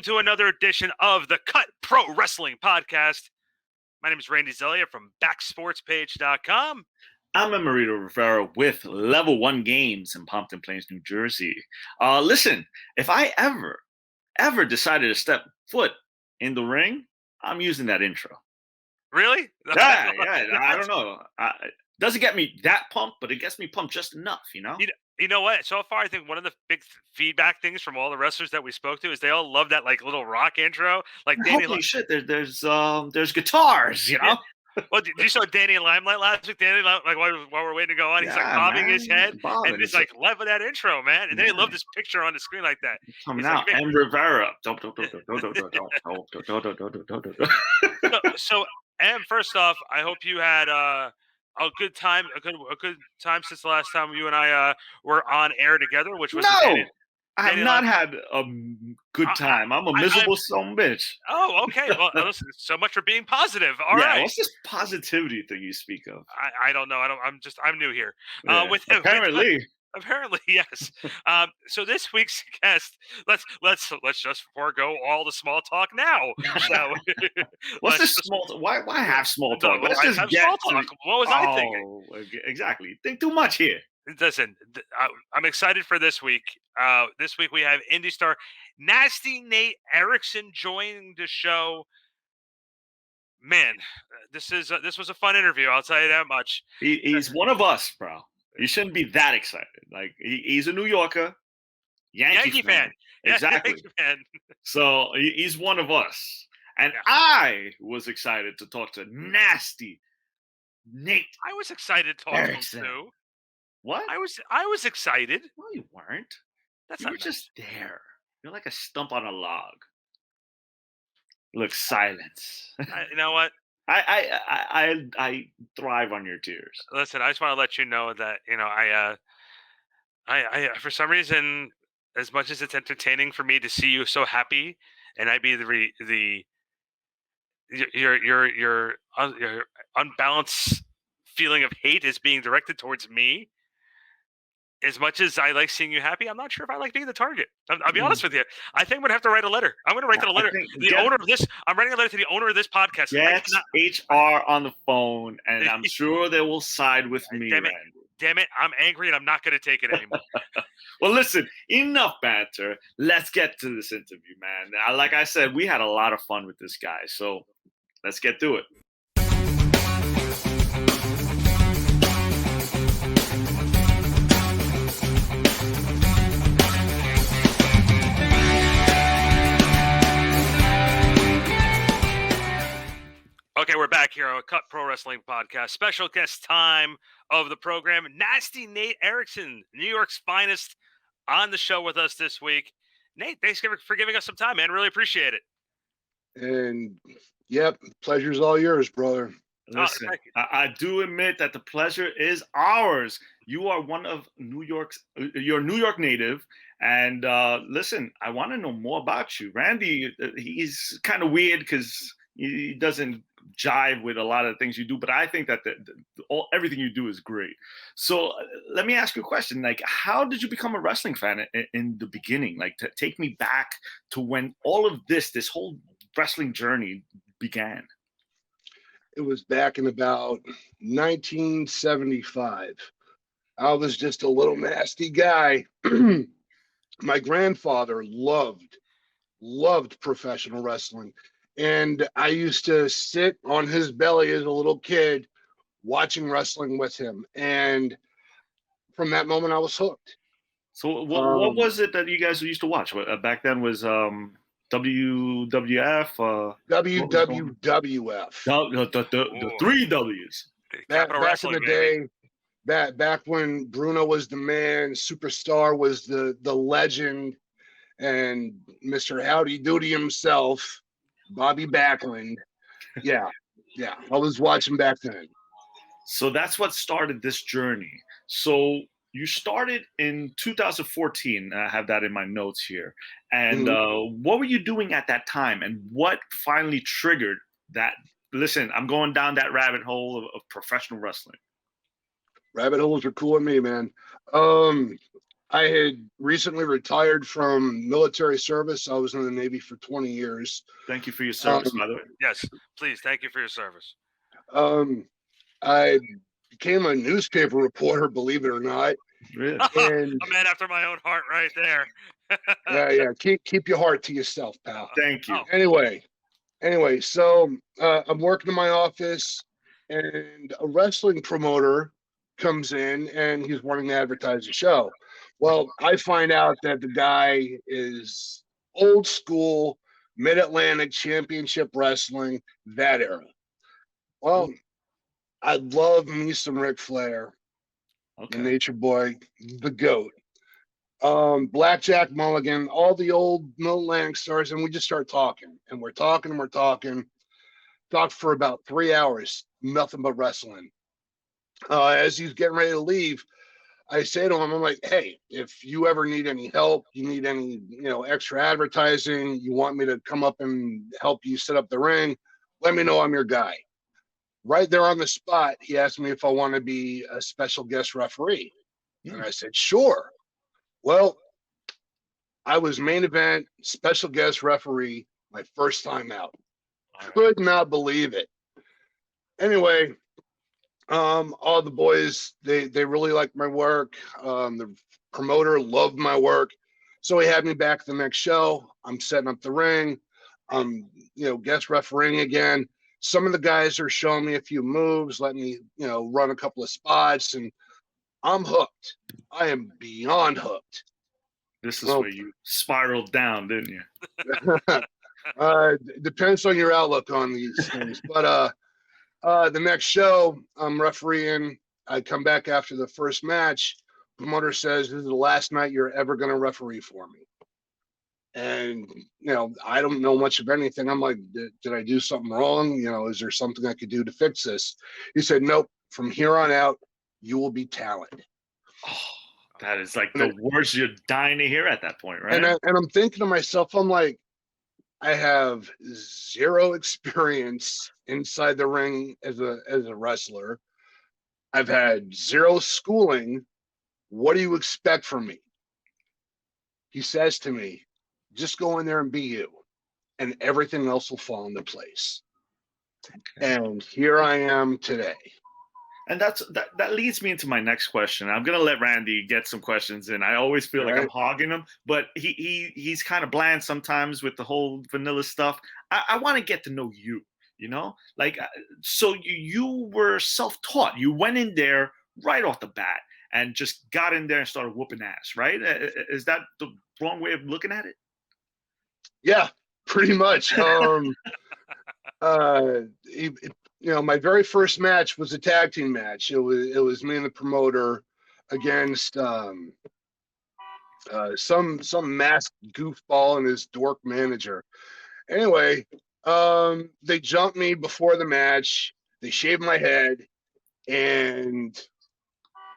welcome to another edition of the Cut Pro Wrestling Podcast. My name is Randy Zelia from BackSportsPage.com. I'm Emerito Rivera with Level 1 Games in Pompton Plains, New Jersey. Listen, if I ever decided to step foot in the ring, I'm using that intro. Really? Yeah, I don't know. It doesn't get me that pumped, but it gets me pumped just enough, you know? You know what? So far, I think one of the big feedback things from all the wrestlers that we spoke to is they all love that like little rock intro. Like Danny, Holy shit! There's guitars, you know. Yeah. Well, did you saw Danny in Limelight last week? Danny, like while we're waiting to go on, he's like bobbing his head, and he's like, "Love that intro, man." And then he loved this picture on the screen like that. Coming out, like, and Rivera. So, and first off, I hope you had a good time, a good time since the last time you and I were on air together, which was I have not had a good time. I'm a miserable son of a bitch. Oh, okay. Well, listen, so much for being positive. All right. What's this positivity thing you speak of? I don't know. I'm new here. Yeah, Apparently, yes. So this week's guest, let's just forego all the small talk now. So, what's this small talk? Why have small talk? Let's just get small talk. What was I thinking? Exactly. Think too much here. Listen, I'm excited for this week. This week we have indie star Nasty Nate Erickson joining the show. Man, this was a fun interview. I'll tell you that much. He's one of us, bro. You shouldn't be that excited. Like he's a New Yorker, Yankee fan. Exactly. Yankee fan. So he's one of us, and I was excited to talk to Nasty Nate. I was excited to talk Erickson. to him too. What? I was excited. No, you weren't. You were just there. You're like a stump on a log. Look, silence. You know what? I thrive on your tears. Listen, I just want to let you know that I for some reason, as much as it's entertaining for me to see you so happy, and I be your unbalanced feeling of hate is being directed towards me. As much as I like seeing you happy, I'm not sure if I like being the target. I'll be honest with you. I think I'm going to have to write a letter. I'm going to write a letter. I'm writing a letter to the owner of this podcast. Get HR on the phone, and I'm sure they will side with me. Damn it. I'm angry, and I'm not going to take it anymore. Well, listen, enough banter. Let's get to this interview, man. Like I said, we had a lot of fun with this guy, so let's get to it. Okay, we're back here on Cut Pro Wrestling Podcast. Special guest time of the program, Nasty Nate Erickson, New York's finest, on the show with us this week. Nate, thanks for giving us some time, man. Really appreciate it. And, yep, pleasure's all yours, brother. Listen, I do admit that the pleasure is ours. You are one of you're a New York native. And listen, I want to know more about you. Randy, he's kind of weird because he doesn't jive with a lot of things you do, but I think that everything you do is great. So let me ask you a question. Like, how did you become a wrestling fan in the beginning? Like, take me back to when all of this whole wrestling journey began. It was back in about 1975. I was just a little nasty guy. My grandfather loved professional wrestling. And I used to sit on his belly as a little kid watching wrestling with him. And from that moment, I was hooked. So what was it that you guys used to watch? Back then was WWF? WWF. The three W's. Back in the day, back when Bruno was the man, Superstar was the legend, and Mr. Howdy Doody himself, Bobby Backlund. Yeah. I was watching back then. So that's what started this journey. So you started in 2014. I have that in my notes here. And what were you doing at that time? And what finally triggered that? Listen, I'm going down that rabbit hole of professional wrestling. Rabbit holes are cool with me, man. I had recently retired from military service. I was in the Navy for 20 years. Thank you for your service, by the way. Yes, please. Thank you for your service. I became a newspaper reporter, believe it or not. Really? And A man after my own heart, right there. yeah. Keep your heart to yourself, pal. Thank you. Anyway, so I'm working in my office, and a wrestling promoter comes in, and he's wanting to advertise a show. Well, I find out that the guy is old school Mid-Atlantic Championship Wrestling, that era. Well, I love me some Ric Flair, the Nature Boy, the GOAT. Blackjack Mulligan, all the old Mid-Atlantic stars, and we just start talking, and we're talking, talked for about 3 hours, nothing but wrestling. As he's getting ready to leave, I say to him, I'm like, hey, if you ever need any help, you need any, extra advertising, you want me to come up and help you set up the ring, let me know, I'm your guy. Right there on the spot, he asked me if I want to be a special guest referee. And I said, sure. Well, I was main event special guest referee my first time out. Could not believe it. Anyway, all the boys, they really liked my work. The promoter loved my work. So he had me back the next show. I'm setting up the ring. Guest refereeing again. Some of the guys are showing me a few moves, letting me, run a couple of spots, and I'm hooked. I am beyond hooked. This is where you spiraled down, didn't you? Depends on your outlook on these things. But the next show, I'm refereeing. I come back after the first match. Promoter says, this is the last night you're ever going to referee for me. And, I don't know much of anything. I'm like, did I do something wrong? Is there something I could do to fix this? He said, nope, from here on out, you will be talent. Oh, that is like the words you're dying to hear at that point, right? And I'm thinking to myself, I'm like, I have zero experience inside the ring as a wrestler. I've had zero schooling. What do you expect from me? He says to me, just go in there and be you, and everything else will fall into place. Okay. And here I am today. And that leads me into my next question. I'm gonna let Randy get some questions in. I always feel like I'm hogging him, but he's kind of bland sometimes with the whole vanilla stuff. I want to get to know you. So you were self-taught. You went in there right off the bat and just got in there and started whooping ass, right? Is that the wrong way of looking at it? Yeah, pretty much. My very first match was a tag team match. It was me and the promoter against some masked goofball and his dork manager. Anyway, they jumped me before the match. They shaved my head, and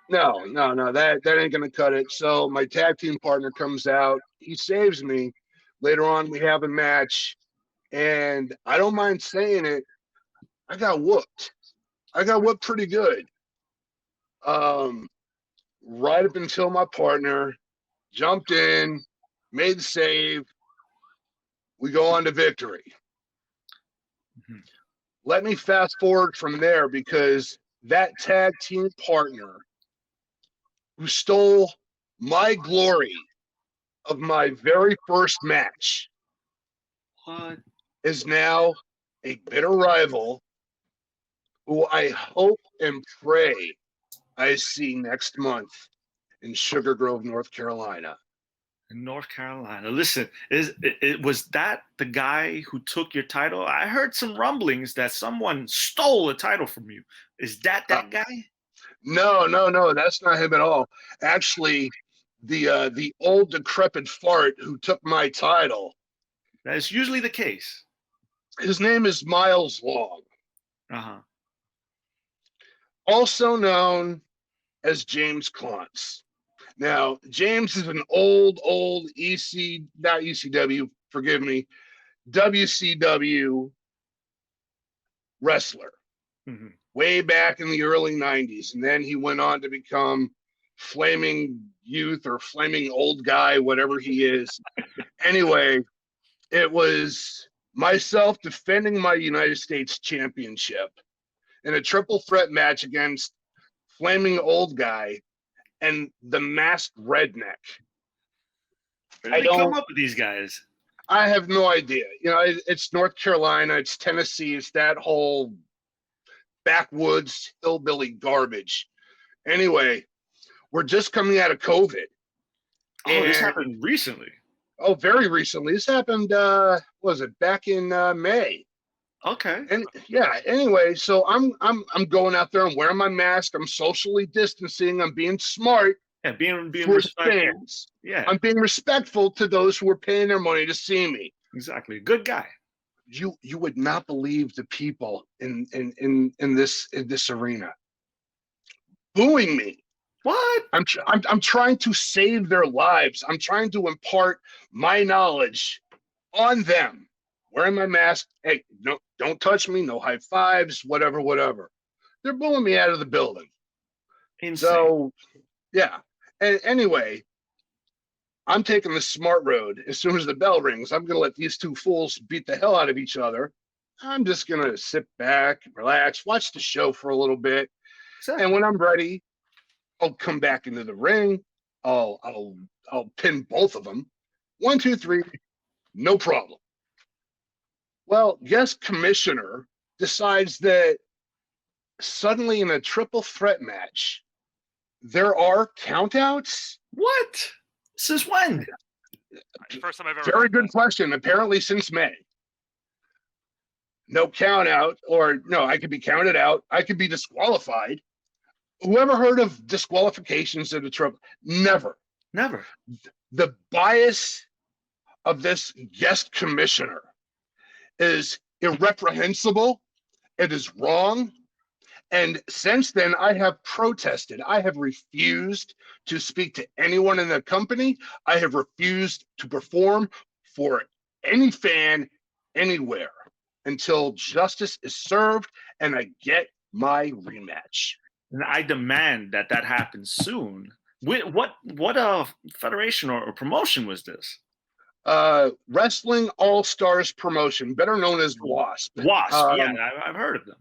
no, that ain't gonna cut it. So my tag team partner comes out. He saves me. Later on, we have a match, and I don't mind saying it, I got whooped. I got whooped pretty good. Right up until my partner jumped in, made the save. We go on to victory. Mm-hmm. Let me fast forward from there, because that tag team partner who stole my glory of my very first match is now a bitter rival who I hope and pray I see next month in Sugar Grove, North Carolina. In North Carolina. Listen, was that the guy who took your title? I heard some rumblings that someone stole a title from you. Is that guy? No, that's not him at all. Actually, the old decrepit fart who took my title. That is usually the case. His name is Miles Long. Uh-huh. Also known as James Clontz. Now, James is an old not ECW, forgive me, WCW wrestler. Mm-hmm. Way back in the early 90s. And then he went on to become Flaming youth or flaming old guy, whatever he is. Anyway, it was myself defending my United States championship in a triple threat match against flaming old guy and the masked redneck. Where did they come up with these guys? I have no idea. You know, it's North Carolina, it's Tennessee, it's that whole backwoods hillbilly garbage. Anyway, we're just coming out of COVID. Oh, this happened recently. Oh, very recently. This happened, was it back in May? Okay. And yeah, anyway, so I'm going out there, I'm wearing my mask, I'm socially distancing, I'm being smart. Yeah, being for respectful. Fans. Yeah. I'm being respectful to those who are paying their money to see me. Exactly. Good guy. You would not believe the people in this arena booing me. What? I'm trying to save their lives. I'm trying to impart my knowledge on them. Wearing my mask. Hey, no, don't touch me. No high fives. Whatever. They're booing me out of the building. Insane. So, yeah. And anyway, I'm taking the smart road. As soon as the bell rings, I'm going to let these two fools beat the hell out of each other. I'm just going to sit back, relax, watch the show for a little bit. Exactly. And when I'm ready, I'll come back into the ring. I'll pin both of them. 1, 2, 3, no problem. Well, guest commissioner decides that suddenly in a triple threat match, there are countouts. What? Since when? First time I've ever. Very good question. Apparently since May. No count out, or no, I could be counted out. I could be disqualified. Whoever heard of disqualifications at a triple? Never. The bias of this guest commissioner is irreprehensible. It is wrong. And since then, I have protested. I have refused to speak to anyone in the company. I have refused to perform for any fan anywhere until justice is served and I get my rematch. And I demand that happens soon. What federation or promotion was this? Wrestling All-Stars promotion, better known as WASP. Yeah, I've heard of them.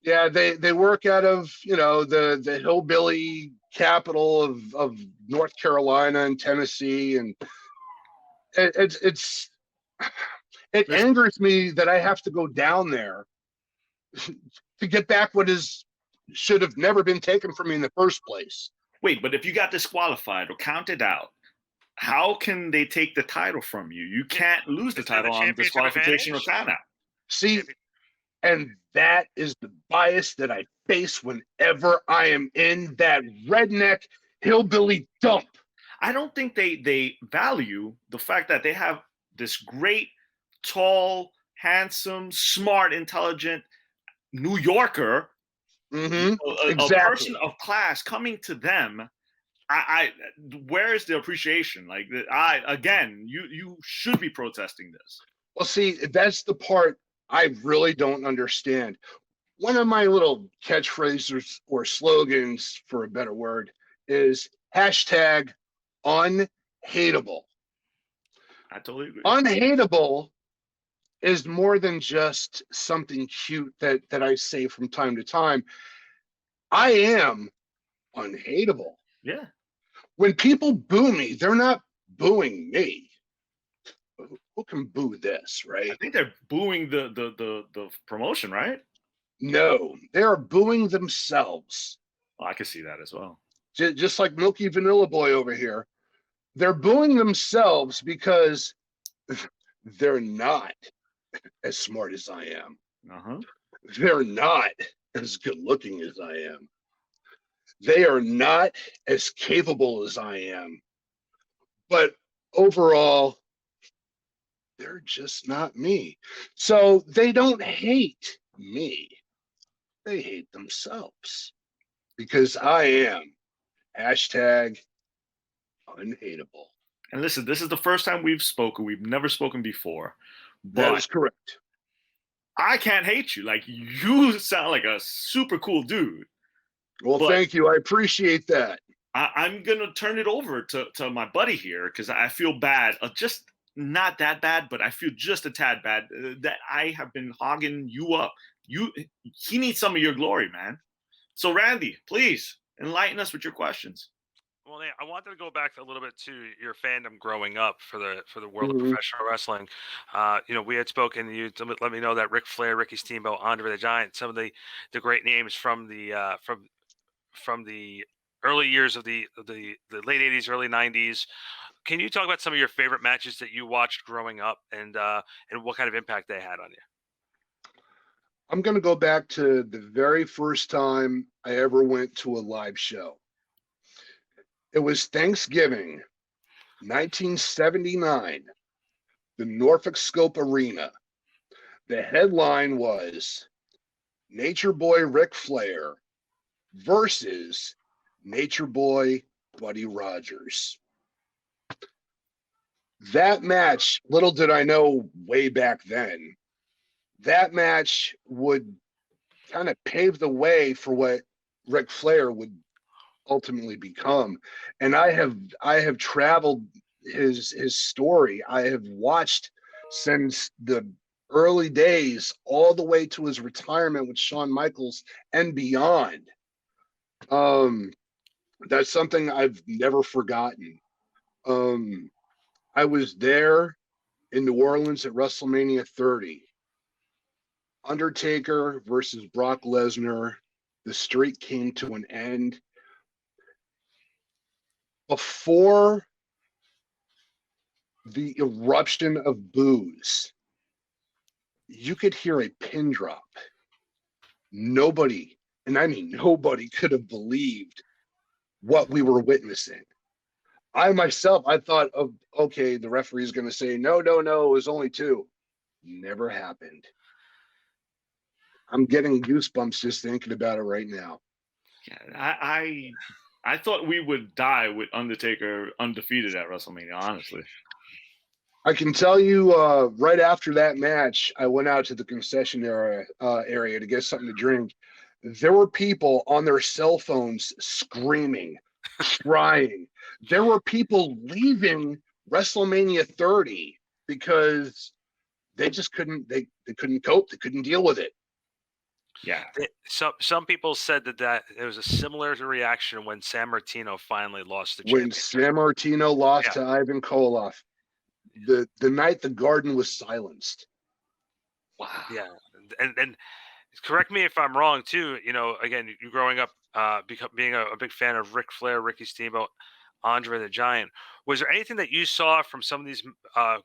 Yeah, they work out of, you know, the hillbilly capital of North Carolina and Tennessee, and it angers me that I have to go down there to get back what should have never been taken from me in the first place. Wait, but if you got disqualified or counted out, how can they take the title from you? You can't lose the title on disqualification or countout. See, and that is the bias that I face whenever I am in that redneck hillbilly dump. I don't think they value the fact that they have this great, tall, handsome, smart, intelligent New Yorker, a person of class coming to them. Where is the appreciation? Like, you should be protesting this. Well, see, that's the part I really don't understand. One of my little catchphrases or slogans, for a better word, is hashtag unhateable. I totally agree. Unhateable is more than just something cute that I say from time to time. I am unhateable. Yeah. When people boo me, they're not booing me. Who can boo this, right? I think they're booing the promotion, right? No, they are booing themselves. Well, I can see that as well. Just like Milky Vanilla Boy over here. They're booing themselves because they're not as smart as I am. Uh-huh. They're not as good looking as I am. They are not as capable as I am. But overall, they're just not me. So they don't hate me. They hate themselves because I am hashtag unhateable. And listen, this is the first time we've spoken. We've never spoken before. That is correct. I can't hate you. Like, you sound like a super cool dude. Well, thank you. I appreciate that. I'm gonna turn it over to my buddy here because I feel bad. Just not that bad, but I feel just a tad bad that I have been hogging you up. He needs some of your glory, man. So Randy, please enlighten us with your questions. Well, I wanted to go back a little bit to your fandom growing up for the world of Mhm. professional wrestling. We had spoken. You to let me know that Ric Flair, Ricky Steamboat, Andre the Giant, some of the great names from the early years of the late '80s, early '90s. Can you talk about some of your favorite matches that you watched growing up, and what kind of impact they had on you? I'm going to go back to the very first time I ever went to a live show. It was Thanksgiving, 1979, the Norfolk Scope Arena. The headline was Nature Boy Ric Flair versus Nature Boy Buddy Rogers. That match, little did I know way back then, that match would kind of pave the way for what Ric Flair would ultimately become. And I have traveled his story. I have watched since the early days all the way to his retirement with Shawn Michaels and beyond. Um, that's something I've never forgotten. Um, I was there in New Orleans at WrestleMania 30. Undertaker versus Brock Lesnar. The streak came to an end. Before the eruption of booze, you could hear a pin drop. Nobody, and I mean nobody, could have believed what we were witnessing. I myself, I thought of, okay, the referee is going to say, no, no, no, it was only two. Never happened. I'm getting goosebumps just thinking about it right now. Yeah, I thought we would die with Undertaker undefeated at WrestleMania. Honestly, I can tell you, right after that match, I went out to the concession area to get something to drink. There were people on their cell phones screaming, crying. There were people leaving WrestleMania 30 because they just couldn't. They couldn't cope. They couldn't deal with it. yeah. Some people said that it was a similar reaction when San Martino finally lost the When championship. San Martino lost Yeah. to Ivan Koloff, the night the Garden was silenced. Wow. Yeah, and correct me if I'm wrong too. Again, you growing up, being a big fan of Ric Flair, Ricky Steamboat, Andre the Giant. Was there anything that you saw from some of these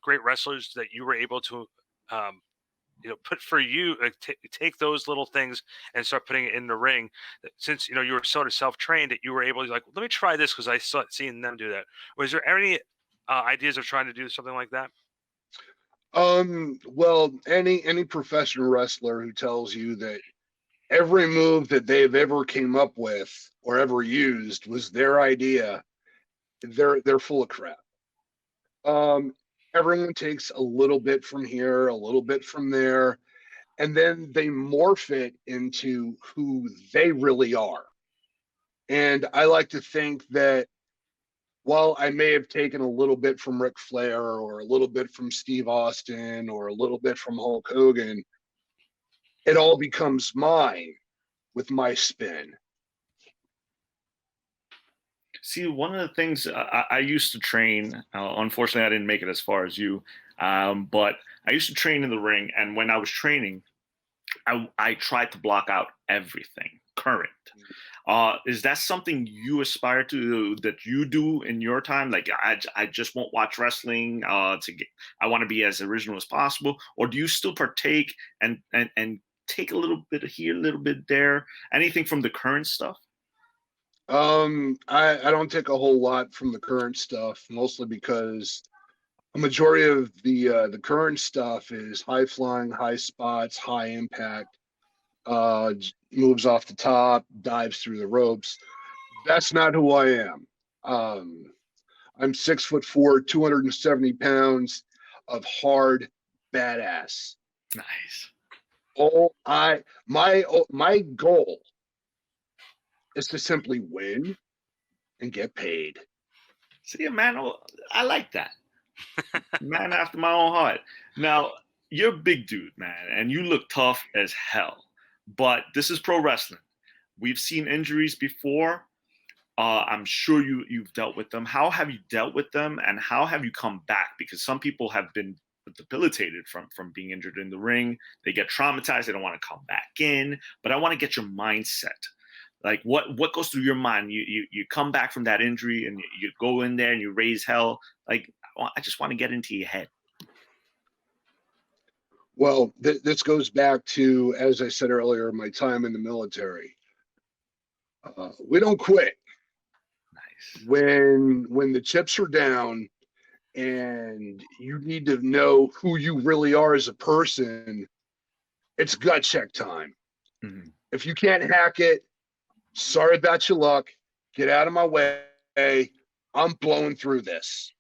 great wrestlers that you were able to, put for you, take those little things and start putting it in the ring? Since you were sort of self-trained, that you were able to like, let me try this because I saw seeing them do that. Was there any ideas of trying to do something like that? Well, any professional wrestler who tells you that every move that they've ever came up with or ever used was their idea, they're full of crap. Um, Everyone takes a little bit from here, a little bit from there, and then they morph it into who they really are. And I like to think that while I may have taken a little bit from Ric Flair or a little bit from Steve Austin or a little bit from Hulk Hogan, it all becomes mine with my spin. See, one of the things I used to train. Unfortunately, I didn't make it as far as you, but I used to train in the ring, and when I was training, I tried to block out everything current. Is that something you aspire to, that you do in your time? Like, I just won't watch wrestling I want to be as original as possible, or do you still partake and take a little bit here, a little bit there, anything from the current stuff? I don't take a whole lot from the current stuff, mostly because a majority of the current stuff is high flying, high spots, high impact, moves off the top, dives through the ropes. That's not who I am. Um, I'm 6'4", 270 pounds of hard badass. Nice. My goal is to simply win and get paid. See, man, I like that. Man after my own heart. Now, you're a big dude, man, and you look tough as hell. But this is pro wrestling. We've seen injuries before. I'm sure you've dealt with them. How have you dealt with them, and how have you come back? Because some people have been debilitated from being injured in the ring. They get traumatized. They don't want to come back in. But I want to get your mindset. Like what goes through your mind? You come back from that injury and you go in there and you raise hell. Like I just want to get into your head. Well, this goes back to, as I said earlier, my time in the military. We don't quit. Nice. When the chips are down and you need to know who you really are as a person, it's gut check time. Mm-hmm. If you can't hack it, sorry about your luck. Get out of my way. I'm blowing through this.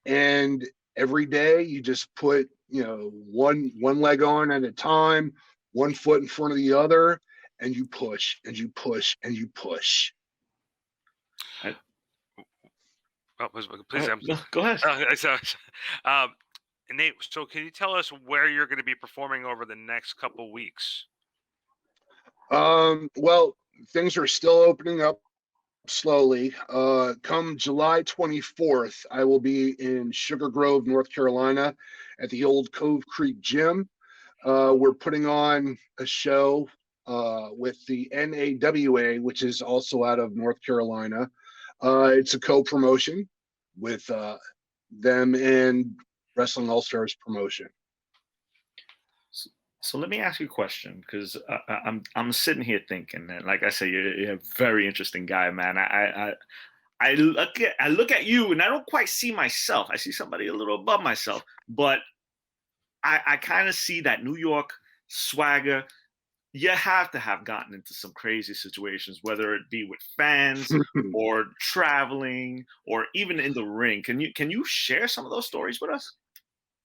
And every day you just put, one leg on at a time, one foot in front of the other, and you push and you push and you push. Please, go ahead. Nate, so can you tell us where you're going to be performing over the next couple weeks? Well, things are still opening up slowly. Come July 24th, I will be in Sugar Grove, North Carolina at the old Cove Creek Gym. We're putting on a show with the NAWA, which is also out of North Carolina. It's a co-promotion with them and Wrestling All-Stars promotion. So let me ask you a question, because I'm sitting here thinking, and like I said, you're a very interesting guy, man. I look at you, and I don't quite see myself. I see somebody a little above myself, but I kind of see that New York swagger. You have to have gotten into some crazy situations, whether it be with fans or traveling or even in the ring. Can you share some of those stories with us?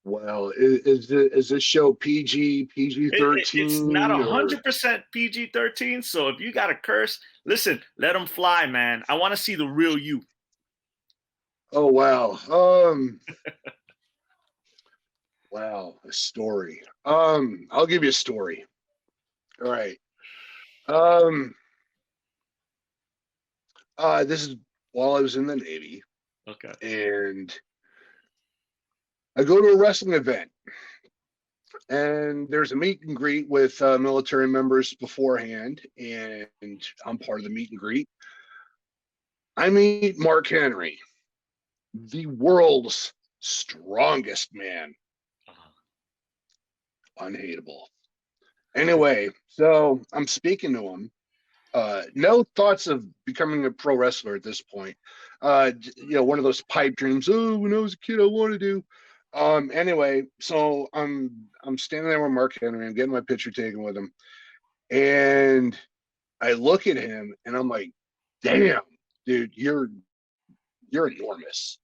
Well, is this show PG 13? It's not 100% PG-13. So if you got a curse, listen, let them fly, man. I want to see the real you. Oh wow. Wow, a story. I'll give you a story. All right. This is while I was in the Navy. Okay. And I go to a wrestling event, and there's a meet and greet with military members beforehand, and I'm part of the meet and greet. I meet Mark Henry, the world's strongest man. Unhateable. Anyway, so I'm speaking to him. No thoughts of becoming a pro wrestler at this point. One of those pipe dreams. Oh, when I was a kid, I wanted to. Anyway, so I'm standing there with Mark Henry. I'm getting my picture taken with him, and I look at him, and I'm like, "Damn, dude, you're enormous."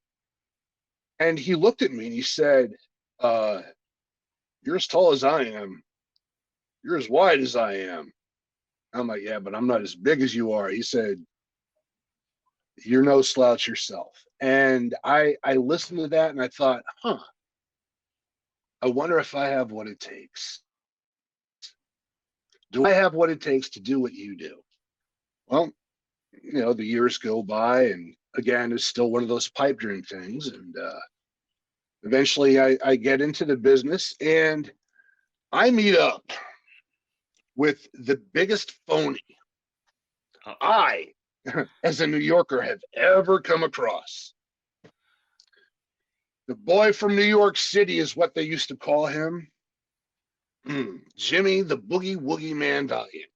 And he looked at me and he said, "You're as tall as I am. You're as wide as I am." I'm like, "Yeah, but I'm not as big as you are." He said, "You're no slouch yourself." And I listened to that and I thought, I wonder if I have what it takes. Do I have what it takes to do what you do? Well, the years go by, and again, it's still one of those pipe dream things. And eventually I get into the business, and I meet up with the biggest phony I, as a New Yorker, have ever come across. The boy from New York City is what they used to call him. Jimmy the Boogie Woogie Man Valiant.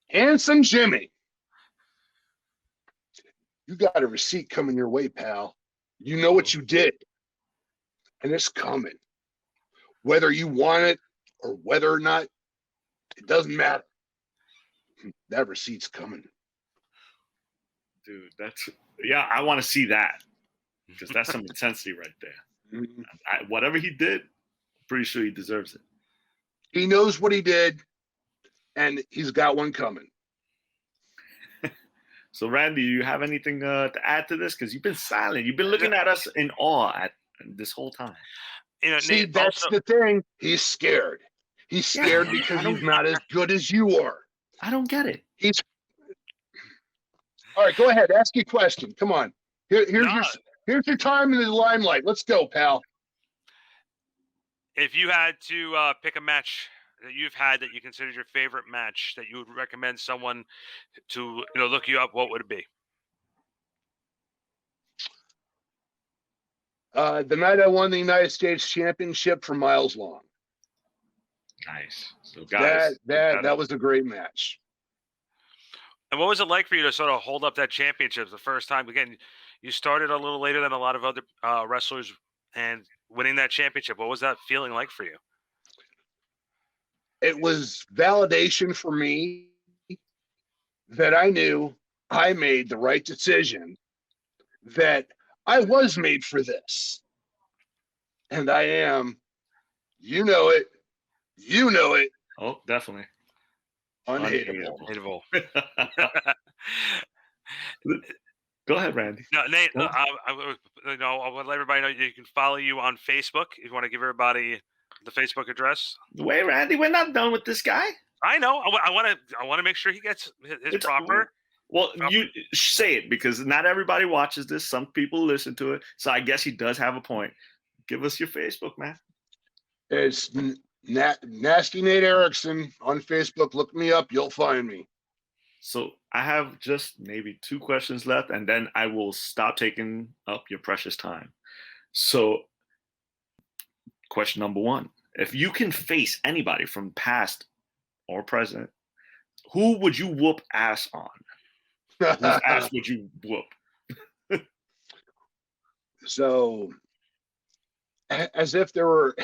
Handsome Jimmy. You got a receipt coming your way, pal. You know what you did. And it's coming. Whether you want it or whether or not, it doesn't matter. That receipt's coming. Dude, I want to see that, because that's some intensity right there. Whatever he did, I'm pretty sure he deserves it. He knows what he did, and he's got one coming. So, Randy, you have anything to add to this? Because you've been silent. You've been looking at us in awe this whole time. See, Nate, that's also, the thing. He's scared. He's scared because he's not as good as you are. I don't get it. He's all right. Go ahead. Ask your question. Come on. Here's your time in the limelight. Let's go, pal. if you had to pick a match that you've had that you considered your favorite match that you would recommend someone to look you up, what would it be? The night I won the United States Championship for Miles Long. Nice. So, guys, that was a great match. And what was it like for you to sort of hold up that championship the first time? Again, you started a little later than a lot of other wrestlers, and winning that championship, what was that feeling like for you? It was validation for me that I knew I made the right decision, that I was made for this. And I am, you know it, Oh, definitely. unhateable. Go ahead, Randy. No, Nate, I want to let everybody know you can follow you on Facebook. If you want to give everybody the Facebook address. Wait, Randy, we're not done with this guy. I know. I want to make sure he gets his proper. Well, you say it because not everybody watches this. Some people listen to it. So I guess he does have a point. Give us your Facebook, man. It's Nasty Nate Erickson on Facebook. Look me up. You'll find me. So I have just maybe 2 questions left, and then I will stop taking up your precious time. So question number 1, if you can face anybody from past or present, who would you whoop ass on? Whose ass would you whoop? So, as if there were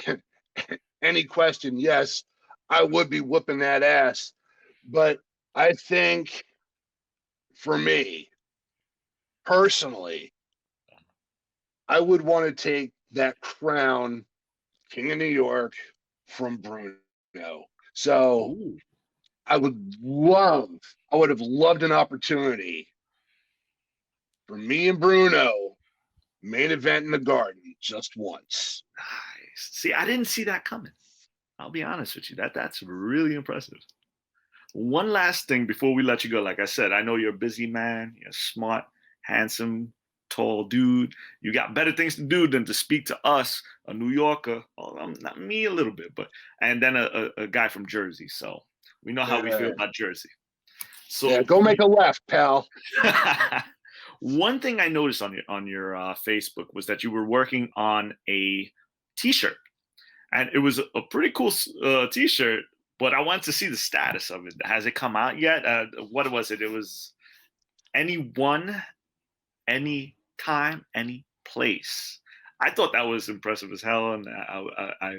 any question, yes, I would be whooping that ass. But I think for me, personally, I would want to take that crown, King of New York, from Bruno. So I would have loved an opportunity for me and Bruno, main event in the Garden just once. Nice. See, I didn't see that coming. I'll be honest with you. That's really impressive. One last thing before we let you go. Like I said, I know you're a busy man. You're a smart, handsome, tall dude. You got better things to do than to speak to us, a New Yorker. Well, not me a little bit, and then a guy from Jersey. So we know how we feel about Jersey. So go make a left, pal. One thing I noticed on your Facebook was that you were working on a T-shirt, and it was a pretty cool T-shirt. But I want to see the status of it. Has it come out yet? What was it? It was anyone, any time, any place. I thought that was impressive as hell, and I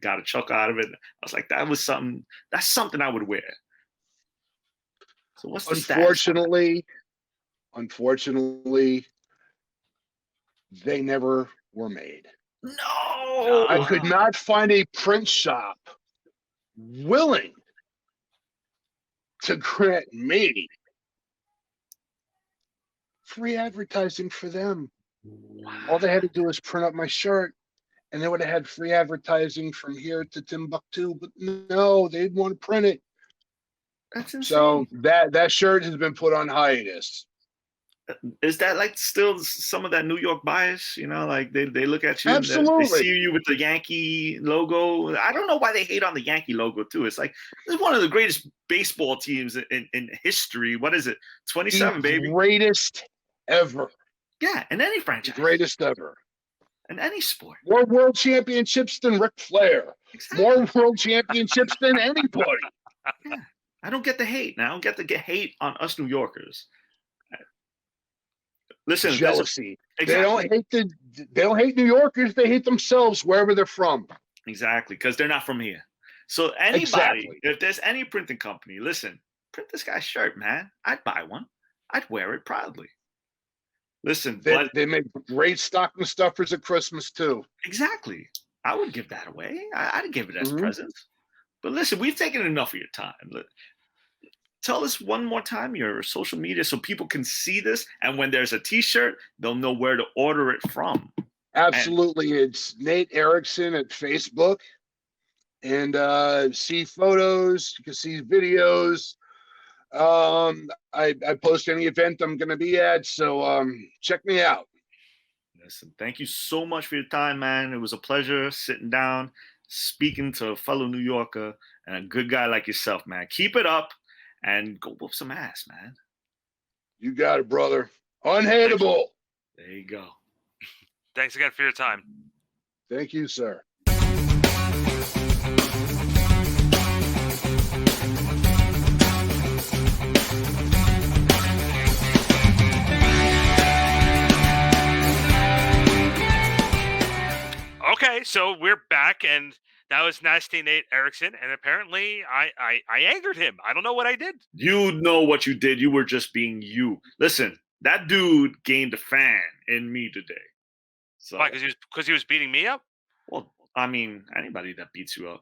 got a chuckle out of it. I was like, that's something I would wear. So what's the status? Unfortunately, they never were made. No, I could not find a print shop willing to grant me free advertising for them. Wow. All they had to do was print up my shirt, and they would have had free advertising from here to Timbuktu. But no, they'd want to print it. That's insane. So that shirt has been put on hiatus. Is that like still some of that New York bias? Like they look at you, absolutely. And they see you with the Yankee logo. I don't know why they hate on the Yankee logo too. It's like this is one of the greatest baseball teams in history. What is it? 27, baby. Greatest ever. Yeah, in any franchise. Greatest ever. In any sport. More world championships than Ric Flair. Exactly. More world championships than anybody. Yeah. I don't get the hate. I don't get the hate on us New Yorkers. Listen, jealousy. Exactly. They don't hate New Yorkers. They hate themselves wherever they're from. Exactly, because they're not from here. So anybody, if there's any printing company, listen, print this guy's shirt, man. I'd buy one. I'd wear it proudly. Listen, they make great stocking stuffers at Christmas too. Exactly. I would give that away. I'd give it as presents. But listen, we've taken enough of your time. tell us one more time your social media so people can see this. And when there's a t-shirt, they'll know where to order it from. Absolutely. It's Nate Erickson at Facebook. And see photos, you can see videos. I post any event I'm going to be at, so check me out. Listen, thank you so much for your time, man. It was a pleasure sitting down, speaking to a fellow New Yorker and a good guy like yourself, man. Keep it up and go whoop some ass, man. You got it, brother. Unhateable. There you go. Thanks again for your time. Thank you, sir. Okay, so we're back, and that was Nasty Nate Erickson, and apparently I angered him. I don't know what I did. You know what you did. You were just being you. Listen, that dude gained a fan in me today. So, Why? Because he was beating me up? well, I mean, anybody that beats you up.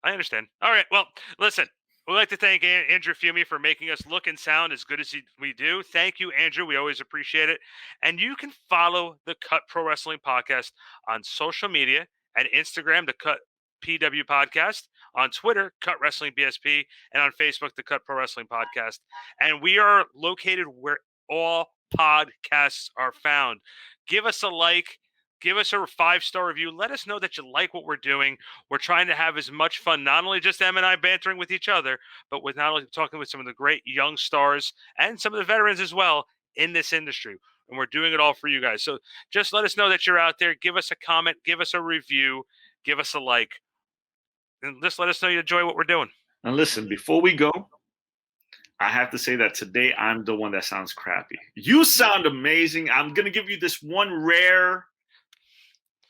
I understand. All right. Well, listen, we'd like to thank Andrew Fumi for making us look and sound as good as we do. Thank you, Andrew. We always appreciate it. And you can follow the Cut Pro Wrestling Podcast on social media at Instagram, the Cut PW Podcast, on Twitter, Cut Wrestling BSP, and on Facebook, the Cut Pro Wrestling Podcast. And we are located where all podcasts are found. Give us a like. Give us a 5-star review. Let us know that you like what we're doing. We're trying to have as much fun, not only just Em and I bantering with each other, but with not only talking with some of the great young stars and some of the veterans as well in this industry. And we're doing it all for you guys. So just let us know that you're out there. Give us a comment. Give us a review. Give us a like. And just let us know you enjoy what we're doing. And listen, before we go, I have to say that today I'm the one that sounds crappy. You sound amazing. I'm going to give you this one rare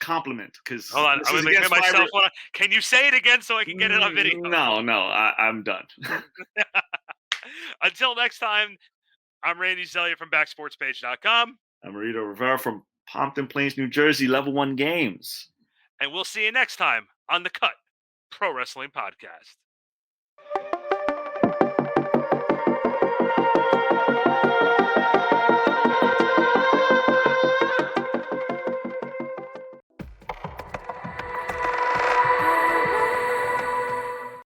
compliment because hold on, I'm gonna make myself. Can you say it again so I can get it on video? No, I'm done. Until next time, I'm Randy Zelia from BackSportsPage.com. I'm Marito Rivera from Pompton Plains, New Jersey, Level 1 Games. And we'll see you next time on the Cut Pro Wrestling Podcast.